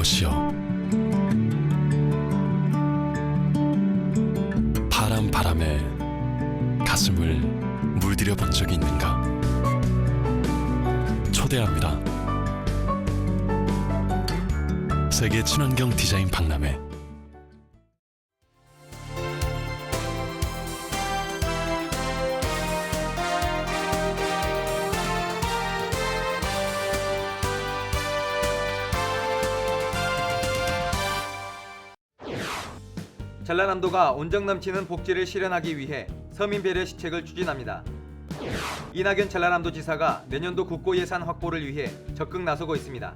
벗이여 파란 바람에 가슴을 물들여 본 적이 있는가? 초대합니다. 세계 친환경 디자인 박람회. 전라남도가 온정 넘치는 복지를 실현하기 위해 서민 배려 시책을 추진합니다. 이낙연 전라남도지사가 내년도 국고 예산 확보를 위해 적극 나서고 있습니다.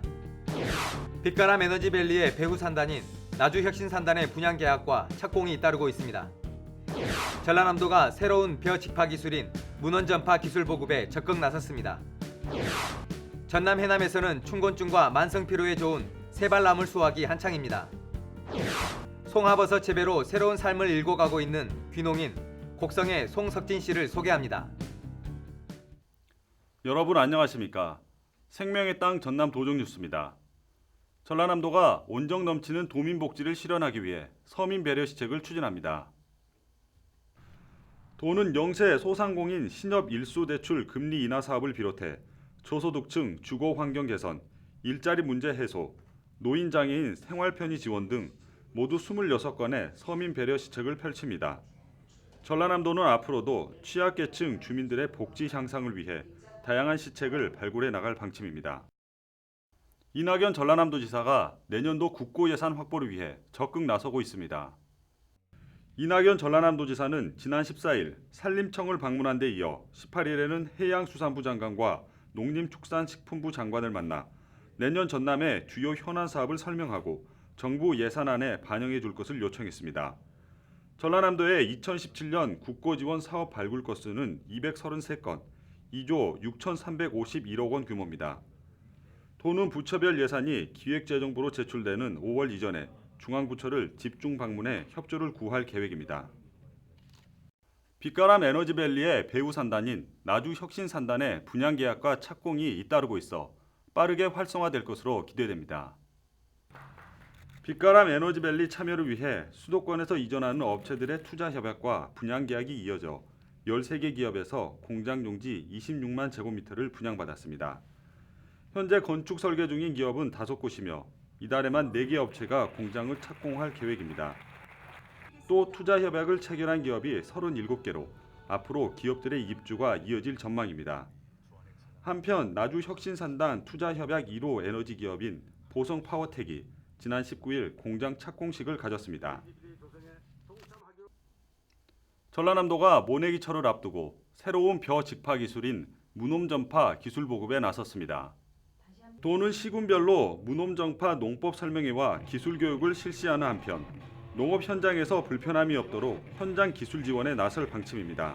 빛가람 에너지밸리의 배후 산단인 나주혁신산단의 분양 계약과 착공이 잇따르고 있습니다. 전라남도가 새로운 벼 직파 기술인 문헌전파 기술 보급에 적극 나섰습니다. 전남 해남에서는 춘곤증과 만성피로에 좋은 세발나물 수확이 한창입니다. 송화버섯 재배로 새로운 삶을 일궈가고 있는 귀농인 곡성의 송석진 씨를 소개합니다. 여러분 안녕하십니까? 생명의 땅 전남 도정 뉴스입니다. 전라남도가 온정 넘치는 도민 복지를 실현하기 위해 서민 배려 시책을 추진합니다. 도는 영세 소상공인 신협 일수 대출 금리 인하 사업을 비롯해 저소득층 주거 환경 개선, 일자리 문제 해소, 노인 장애인 생활 편의 지원 등 모두 26건의 서민 배려 시책을 펼칩니다. 전라남도는 앞으로도 취약계층 주민들의 복지 향상을 위해 다양한 시책을 발굴해 나갈 방침입니다. 이낙연 전라남도지사가 내년도 국고 예산 확보를 위해 적극 나서고 있습니다. 이낙연 전라남도지사는 지난 14일 산림청을 방문한 데 이어 18일에는 해양수산부 장관과 농림축산식품부 장관을 만나 내년 전남의 주요 현안 사업을 설명하고 정부 예산안에 반영해 줄 것을 요청했습니다. 전라남도의 2017년 국고지원 사업 발굴 건수는 233건, 2조 6,351억 원 규모입니다. 도는 부처별 예산이 기획재정부로 제출되는 5월 이전에 중앙부처를 집중 방문해 협조를 구할 계획입니다. 빛가람 에너지밸리의 배후 산단인 나주혁신산단의 분양 계약과 착공이 잇따르고 있어 빠르게 활성화될 것으로 기대됩니다. 빛가람 에너지밸리 참여를 위해 수도권에서 이전하는 업체들의 투자 협약과 분양 계약이 이어져 13개 기업에서 공장 용지 26만 제곱미터를 분양받았습니다. 현재 건축 설계 중인 기업은 5곳이며 이달에만 4개 업체가 공장을 착공할 계획입니다. 또 투자 협약을 체결한 기업이 37개로 앞으로 기업들의 입주가 이어질 전망입니다. 한편 나주혁신산단 투자 협약 1호 에너지 기업인 보성파워텍이 지난 19일 공장 착공식을 가졌습니다. 전라남도가 모내기철을 앞두고 새로운 벼 직파 기술인 문홈전파 기술 보급에 나섰습니다. 도는 시군별로 문홈전파 농법 설명회와 기술 교육을 실시하는 한편 농업 현장에서 불편함이 없도록 현장 기술 지원에 나설 방침입니다.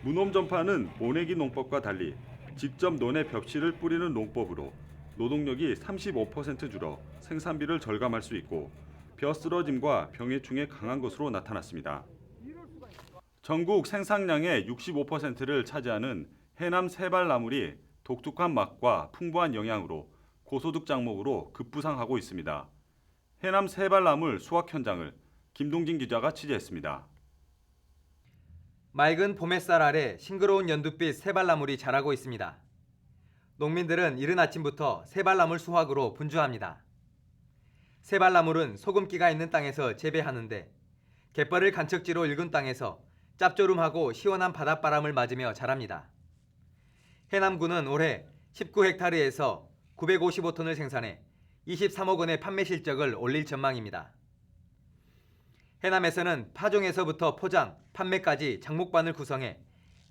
문홈전파는 모내기 농법과 달리 직접 논에 벽실을 뿌리는 농법으로 노동력이 35% 줄어 생산비를 절감할 수 있고 벼 쓰러짐과 병해충에 강한 것으로 나타났습니다. 전국 생산량의 65%를 차지하는 해남 세발나물이 독특한 맛과 풍부한 영양으로 고소득 작목으로 급부상하고 있습니다. 해남 세발나물 수확 현장을 김동진 기자가 취재했습니다. 맑은 봄햇살 아래 싱그러운 연두빛 세발나물이 자라고 있습니다. 농민들은 이른 아침부터 세발나물 수확으로 분주합니다. 세발나물은 소금기가 있는 땅에서 재배하는데 갯벌을 간척지로 일군 땅에서 짭조름하고 시원한 바닷바람을 맞으며 자랍니다. 해남군은 올해 19헥타르에서 955톤을 생산해 23억 원의 판매 실적을 올릴 전망입니다. 해남에서는 파종에서부터 포장, 판매까지 장목반을 구성해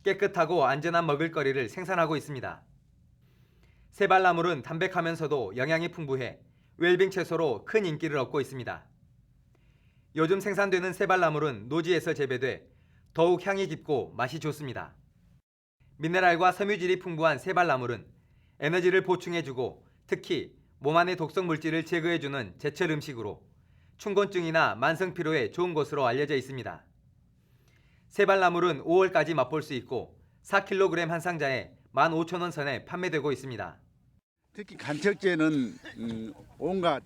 깨끗하고 안전한 먹을거리를 생산하고 있습니다. 세발나물은 담백하면서도 영양이 풍부해 웰빙 채소로 큰 인기를 얻고 있습니다. 요즘 생산되는 세발나물은 노지에서 재배돼 더욱 향이 깊고 맛이 좋습니다. 미네랄과 섬유질이 풍부한 세발나물은 에너지를 보충해주고 특히 몸 안의 독성 물질을 제거해주는 제철 음식으로 춘곤증이나 만성피로에 좋은 것으로 알려져 있습니다. 세발나물은 5월까지 맛볼 수 있고 4kg 한 상자에 15,000원 선에 판매되고 있습니다. 특히 간척지에는 온갖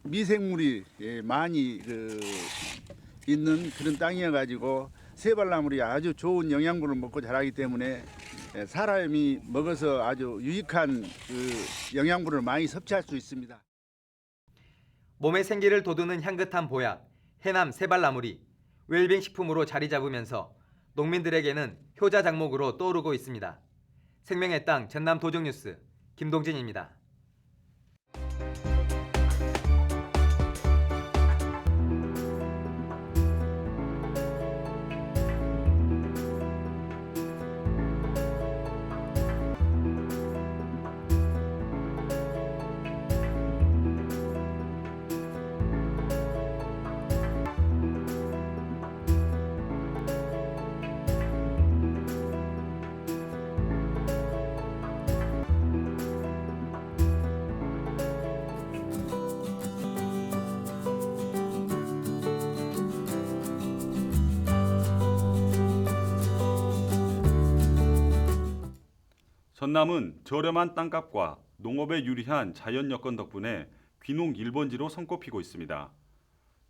미생물이 많이 있는 그런 땅이어 가지고 세발나물이 아주 좋은 영양분을 먹고 자라기 때문에 사람이 먹어서 아주 유익한 영양분을 많이 섭취할 수 있습니다. 몸의 생기를 돋우는 향긋한 보약, 해남 세발나물이 웰빙 식품으로 자리 잡으면서 농민들에게는 효자 작목으로 떠오르고 있습니다. 생명의 땅 전남 도정뉴스 김동진입니다. 전남은 저렴한 땅값과 농업에 유리한 자연 여건 덕분에 귀농 1번지로 손꼽히고 있습니다.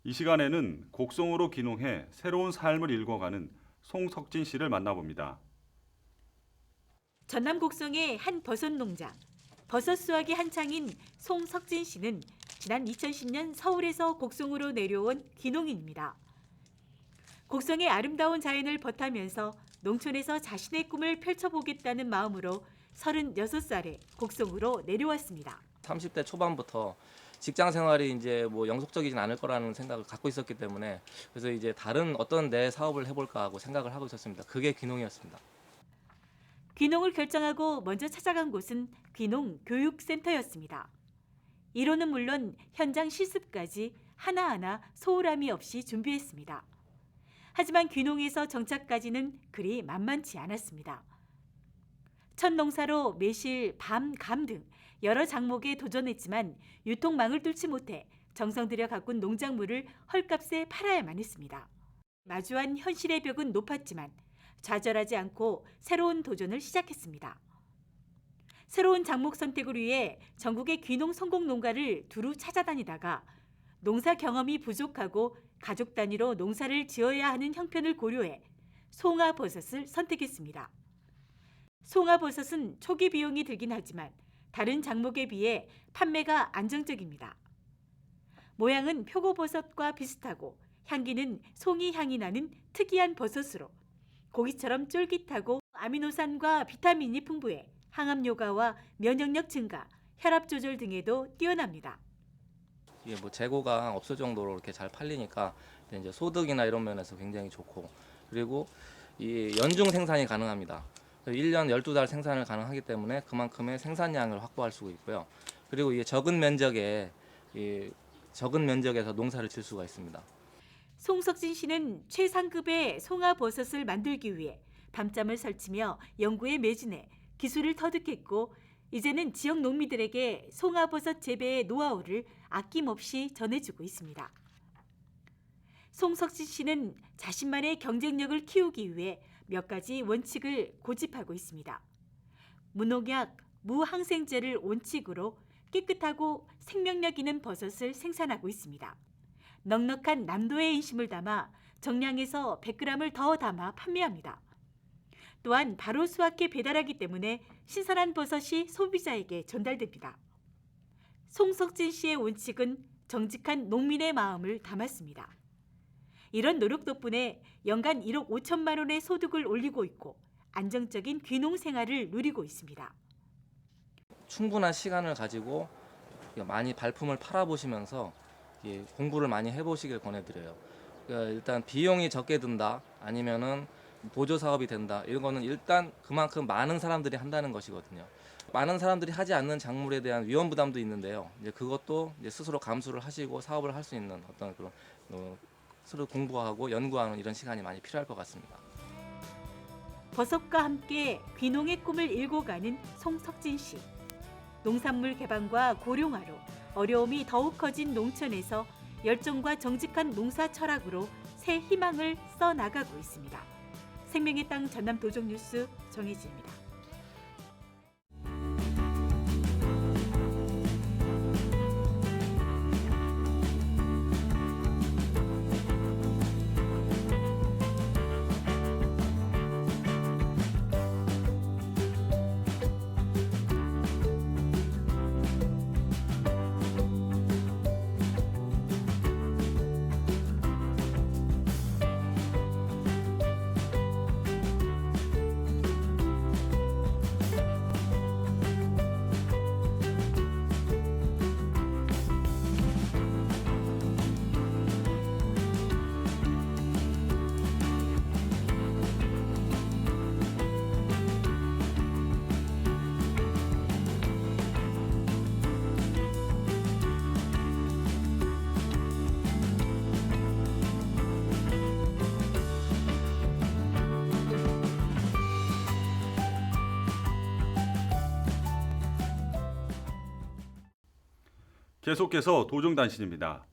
이 시간에는 곡성으로 귀농해 새로운 삶을 읽어가는 송석진 씨를 만나봅니다. 전남 곡성의 한 버섯 농장. 버섯 수확이 한창인 송석진 씨는 지난 2010년 서울에서 곡성으로 내려온 귀농인입니다. 곡성의 아름다운 자연을 벗하면서 농촌에서 자신의 꿈을 펼쳐보겠다는 마음으로 36살에 곡성으로 내려왔습니다. 30대 초반부터 직장 생활이 이제 뭐 영속적이진 않을 거라는 생각을 갖고 있었기 때문에 그래서 이제 다른 어떤 내 사업을 해볼까 하고 생각을 하고 있었습니다. 그게 귀농이었습니다. 귀농을 결정하고 먼저 찾아간 곳은 귀농 교육센터였습니다. 이론은 물론 현장 실습까지 하나하나 소홀함이 없이 준비했습니다. 하지만 귀농에서 정착까지는 그리 만만치 않았습니다. 첫 농사로 매실, 밤, 감 등 여러 작목에 도전했지만 유통망을 뚫지 못해 정성 들여 가꾼 농작물을 헐값에 팔아야만 했습니다. 마주한 현실의 벽은 높았지만 좌절하지 않고 새로운 도전을 시작했습니다. 새로운 작목 선택을 위해 전국의 귀농 성공 농가를 두루 찾아다니다가 농사 경험이 부족하고 가족 단위로 농사를 지어야 하는 형편을 고려해 송화버섯을 선택했습니다. 송화버섯은 초기 비용이 들긴 하지만 다른 작목에 비해 판매가 안정적입니다. 모양은 표고버섯과 비슷하고 향기는 송이 향이 나는 특이한 버섯으로 고기처럼 쫄깃하고 아미노산과 비타민이 풍부해 항암 효과와 면역력 증가, 혈압 조절 등에도 뛰어납니다. 이게 뭐 재고가 없을 정도로 이렇게 잘 팔리니까 이제 소득이나 이런 면에서 굉장히 좋고 그리고 이 연중 생산이 가능합니다. 1년 12달 생산을 가능하기 때문에 그만큼의 생산량을 확보할 수 있고요. 그리고 이게 적은 면적에서 농사를 질 수가 있습니다. 송석진 씨는 최상급의 송화버섯을 만들기 위해 밤잠을 설치며 연구에 매진해 기술을 터득했고 이제는 지역 농민들에게 송화버섯 재배의 노하우를 아낌없이 전해주고 있습니다. 송석진 씨는 자신만의 경쟁력을 키우기 위해 몇 가지 원칙을 고집하고 있습니다. 무농약, 무항생제를 원칙으로 깨끗하고 생명력 있는 버섯을 생산하고 있습니다. 넉넉한 남도의 인심을 담아 정량에서 100g을 더 담아 판매합니다. 또한 바로 수확해 배달하기 때문에 신선한 버섯이 소비자에게 전달됩니다. 송석진 씨의 원칙은 정직한 농민의 마음을 담았습니다. 이런 노력 덕분에 연간 1억 5천만 원의 소득을 올리고 있고 안정적인 귀농 생활을 누리고 있습니다. 충분한 시간을 가지고 많이 발품을 팔아보시면서 공부를 많이 해보시길 권해드려요. 그러니까 일단 비용이 적게 든다 아니면은 보조 사업이 된다 이런 거는 일단 그만큼 많은 사람들이 한다는 것이거든요. 많은 사람들이 하지 않는 작물에 대한 위험 부담도 있는데요. 이제 그것도 이제 스스로 감수를 하시고 사업을 할 수 있는 어떤 그런 스스로 공부하고 연구하는 이런 시간이 많이 필요할 것 같습니다. 버섯과 함께 귀농의 꿈을 일궈가는 송석진 씨. 농산물 개방과 고령화로 어려움이 더욱 커진 농촌에서 열정과 정직한 농사 철학으로 새 희망을 써나가고 있습니다. 생명의 땅 전남 도정뉴스 정혜지입니다. 계속해서 도정단신입니다.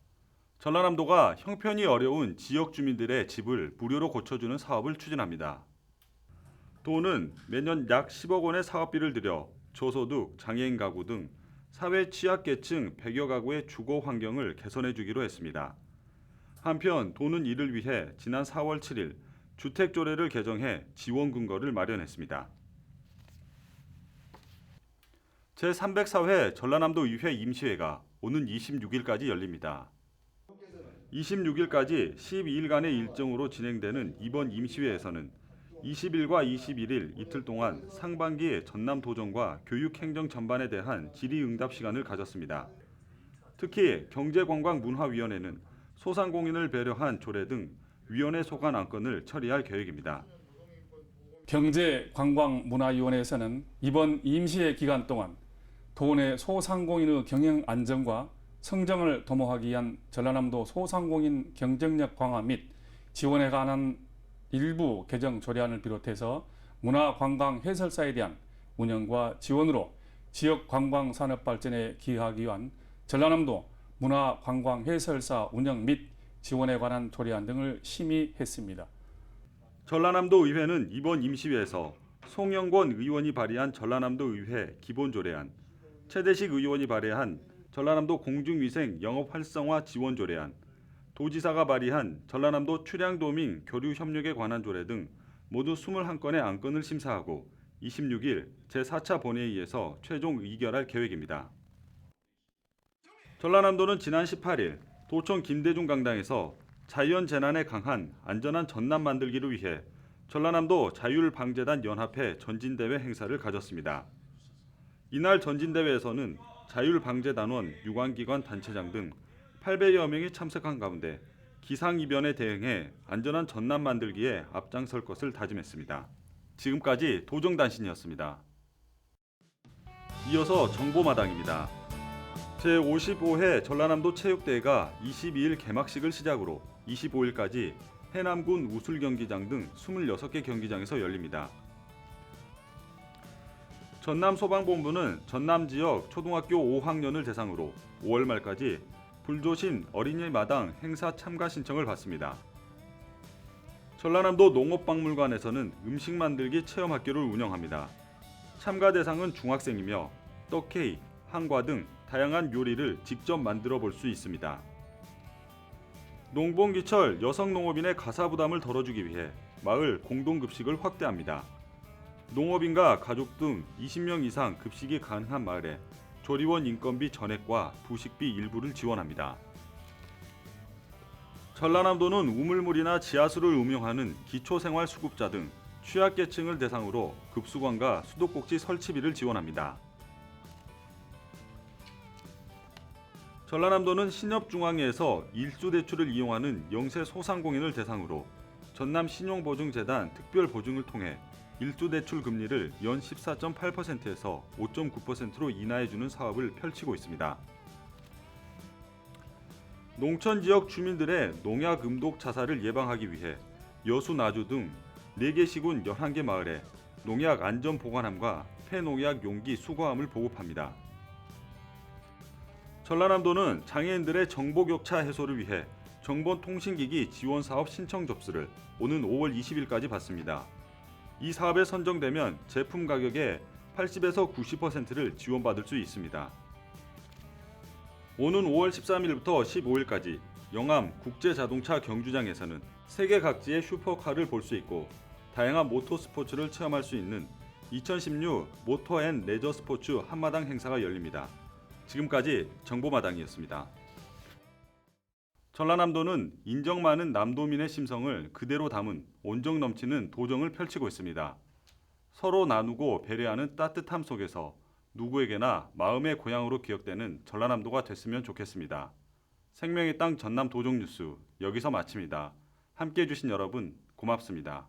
전라남도가 형편이 어려운 지역 주민들의 집을 무료로 고쳐주는 사업을 추진합니다. 도는 매년 약 10억 원의 사업비를 들여 저소득, 장애인 가구 등 사회 취약계층 100여 가구의 주거 환경을 개선해 주기로 했습니다. 한편 도는 이를 위해 지난 4월 7일 주택조례를 개정해 지원 근거를 마련했습니다. 제304회 전라남도 의회 임시회가 오는 26일까지 열립니다. 26일까지 12일간의 일정으로 진행되는 이번 임시회에서는 20일과 21일 이틀 동안 상반기 전남도정과 교육행정 전반에 대한 질의응답 시간을 가졌습니다. 특히 경제관광문화위원회는 소상공인을 배려한 조례 등 위원회 소관 안건을 처리할 계획입니다. 경제관광문화위원회에서는 이번 임시회 기간 동안 도내 소상공인의 경영 안정과 성장을 도모하기 위한 전라남도 소상공인 경쟁력 강화 및 지원에 관한 일부 개정 조례안을 비롯해서 문화관광해설사에 대한 운영과 지원으로 지역 관광 산업 발전에 기여하기 위한 전라남도 문화관광해설사 운영 및 지원에 관한 조례안 등을 심의했습니다. 전라남도 의회는 이번 임시회에서 송영권 의원이 발의한 전라남도 의회 기본조례안, 최대식 의원이 발의한 전라남도 공중위생 영업 활성화 지원 조례안, 도지사가 발의한 전라남도 출향도민 교류 협력에 관한 조례 등 모두 21건의 안건을 심사하고 26일 제4차 본회의에서 최종 의결할 계획입니다. 전라남도는 지난 18일 도청 김대중 강당에서 자연재난에 강한 안전한 전남 만들기를 위해 전라남도 자율방재단 연합회 전진대회 행사를 가졌습니다. 이날 전진대회에서는 자율방재단원, 유관기관 단체장 등 800여 명이 참석한 가운데 기상이변에 대응해 안전한 전남 만들기에 앞장설 것을 다짐했습니다. 지금까지 도정단신이었습니다. 이어서 정보마당입니다. 제55회 전라남도 체육대회가 22일 개막식을 시작으로 25일까지 해남군 우술경기장 등 26개 경기장에서 열립니다. 전남소방본부는 전남 지역 초등학교 5학년을 대상으로 5월 말까지 불조심 어린이 마당 행사 참가 신청을 받습니다. 전라남도 농업박물관에서는 음식 만들기 체험학교를 운영합니다. 참가 대상은 중학생이며 떡케이크, 한과 등 다양한 요리를 직접 만들어 볼 수 있습니다. 농번기철 여성농업인의 가사부담을 덜어주기 위해 마을 공동급식을 확대합니다. 농업인과 가족 등 20명 이상 급식이 가능한 마을에 조리원 인건비 전액과 부식비 일부를 지원합니다. 전라남도는 우물물이나 지하수를 음용하는 기초생활수급자 등 취약계층을 대상으로 급수관과 수도꼭지 설치비를 지원합니다. 전라남도는 신협중앙회에서 일수대출을 이용하는 영세 소상공인을 대상으로 전남 신용보증재단 특별보증을 통해 일수대출 금리를 연 14.8%에서 5.9%로 인하해주는 사업을 펼치고 있습니다. 농촌지역 주민들의 농약 음독 자살을 예방하기 위해 여수, 나주 등 4개 시군 11개 마을에 농약 안전 보관함과 폐농약 용기 수거함을 보급합니다. 전라남도는 장애인들의 정보 격차 해소를 위해 정보통신기기 지원 사업 신청 접수를 오는 5월 20일까지 받습니다. 이 사업에 선정되면 제품 가격의 80에서 90%를 지원받을 수 있습니다. 오는 5월 13일부터 15일까지 영암 국제자동차 경주장에서는 세계 각지의 슈퍼카를 볼 수 있고 다양한 모터스포츠를 체험할 수 있는 2016 모터 앤 레저 스포츠 한마당 행사가 열립니다. 지금까지 정보마당이었습니다. 전라남도는 인정 많은 남도민의 심성을 그대로 담은 온정 넘치는 도정을 펼치고 있습니다. 서로 나누고 배려하는 따뜻함 속에서 누구에게나 마음의 고향으로 기억되는 전라남도가 됐으면 좋겠습니다. 생명의 땅 전남 도정 뉴스 여기서 마칩니다. 함께해 주신 여러분 고맙습니다.